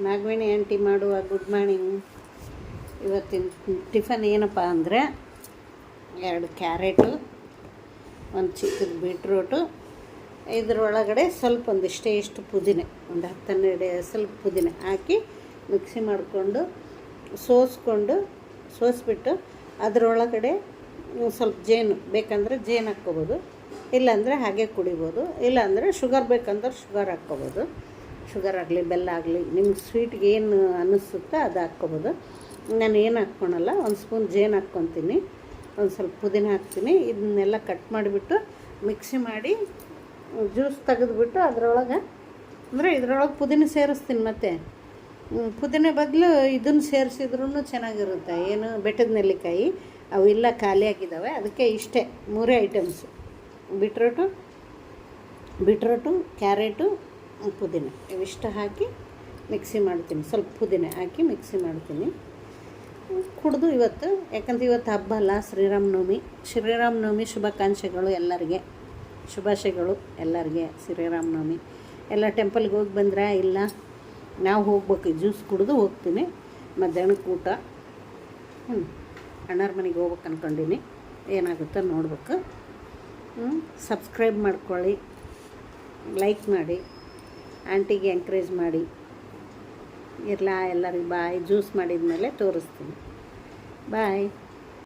Nagaveni aunty ಮಾಡುವ good morning. ಇವತ್ತಿನ tiffin ಏನಪ್ಪ ಅಂದರೆ 2 ಕ್ಯಾರೆಟು, ಒಂದು ಚಿಕ್ಕದು ಬೀಟ್ರೂಟು, ಇದರೊಳಗಡೆ ಸ್ವಲ್ಪ ಒಂದಿಷ್ಟು ಪುದೀನೆ, ಒಂದು 10-12 ಸ್ವಲ್ಪ ಪುದೀನೆ ಹಾಕಿ ಮಿಕ್ಸಿ ಮಾಡಿಕೊಂಡು ಸೋಸ್ಬಿಟ್ಟು ಅದರೊಳಗಡೆ ಸ್ವಲ್ಪ ಜೇನು ಬೇಕಂದರೆ ಜೇನು ಹಾಕ್ಕೊಬೋದು, ಇಲ್ಲಾಂದರೆ ಹಾಗೆ ಕುಡಿಬೋದು, ಇಲ್ಲಾಂದರೆ ಶುಗರ್ ಬೇಕಂದ್ರೆ ಶುಗರ್ ಹಾಕ್ಕೊಬೋದು. ಶುಗರ್ ಆಗಲಿ ಬೆಲ್ಲ ಆಗಲಿ ನಿಮ್ಗೆ ಸ್ವೀಟ್ಗೆ ಏನು ಅನ್ನಿಸುತ್ತೋ ಅದು ಹಾಕ್ಕೊಬೋದು. ನಾನು ಏನು ಹಾಕ್ಕೊಳಲ್ಲ, ಒಂದು ಸ್ಪೂನ್ ಜೇನು ಹಾಕ್ಕೊತೀನಿ, ಒಂದು ಸ್ವಲ್ಪ ಪುದೀನ ಹಾಕ್ತೀನಿ. ಇದನ್ನೆಲ್ಲ ಕಟ್ ಮಾಡಿಬಿಟ್ಟು ಮಿಕ್ಸಿ ಮಾಡಿ ಜ್ಯೂಸ್ ತೆಗೆದುಬಿಟ್ಟು ಅದರೊಳಗೆ ಇದರೊಳಗೆ ಪುದೀನ ಸೇರಿಸ್ತೀನಿ. ಮತ್ತು ಪುದೀನ ಬದಲು ಇದನ್ನು ಸೇರಿಸಿದ್ರೂ ಚೆನ್ನಾಗಿರುತ್ತೆ. ಏನು ಬೆಟ್ಟದ ನೆಲ್ಲಿಕಾಯಿ ಅವು ಇಲ್ಲ, ಖಾಲಿಯಾಗಿದ್ದಾವೆ, ಅದಕ್ಕೆ ಇಷ್ಟೇ 3 ಐಟಮ್ಸು: ಬೀಟ್ರೂಟು, ಕ್ಯಾರೆಟು, ಪುದೀನ, ಇವಿಷ್ಟು ಹಾಕಿ ಮಿಕ್ಸಿ ಮಾಡ್ತೀನಿ. ಸ್ವಲ್ಪ ಪುದೀನ ಹಾಕಿ ಮಿಕ್ಸಿ ಮಾಡ್ತೀನಿ. ಕುಡಿದು ಇವತ್ತು, ಯಾಕಂದ್ರೆ ಇವತ್ತು ಹಬ್ಬ ಅಲ್ಲ, ಶ್ರೀರಾಮನವಮಿ ಶುಭಾಕಾಂಕ್ಷೆಗಳು ಎಲ್ಲರಿಗೆ, ಶುಭಾಶಯಗಳು ಎಲ್ಲರಿಗೆ. ಶ್ರೀರಾಮನವಮಿ ಎಲ್ಲ ಟೆಂಪಲ್ಗೆ ಹೋಗಿ ಬಂದ್ರೆ? ಇಲ್ಲ, ನಾವು ಹೋಗ್ಬೇಕು. ಜ್ಯೂಸ್ ಕುಡಿದು ಹೋಗ್ತೀನಿ. ಮಧ್ಯಾಹ್ನಕ್ಕೆ ಊಟ ಅಣ್ಣರ ಮನೆಗೆ ಹೋಗ್ಬೇಕು ಅಂದ್ಕೊಂಡೀನಿ, ಏನಾಗುತ್ತೋ ನೋಡ್ಬೇಕು. ಸಬ್ಸ್ಕ್ರೈಬ್ ಮಾಡ್ಕೊಳ್ಳಿ, ಲೈಕ್ ಮಾಡಿ, ಆಂಟಿಗೆ ಎಂಕರೇಜ್ ಮಾಡಿ. ಎಲ್ಲರಿಗೂ ಬಾಯ್. ಜ್ಯೂಸ್ ಮಾಡಿದ ಮೇಲೆ ತೋರಿಸ್ತೀನಿ. ಬಾಯ್.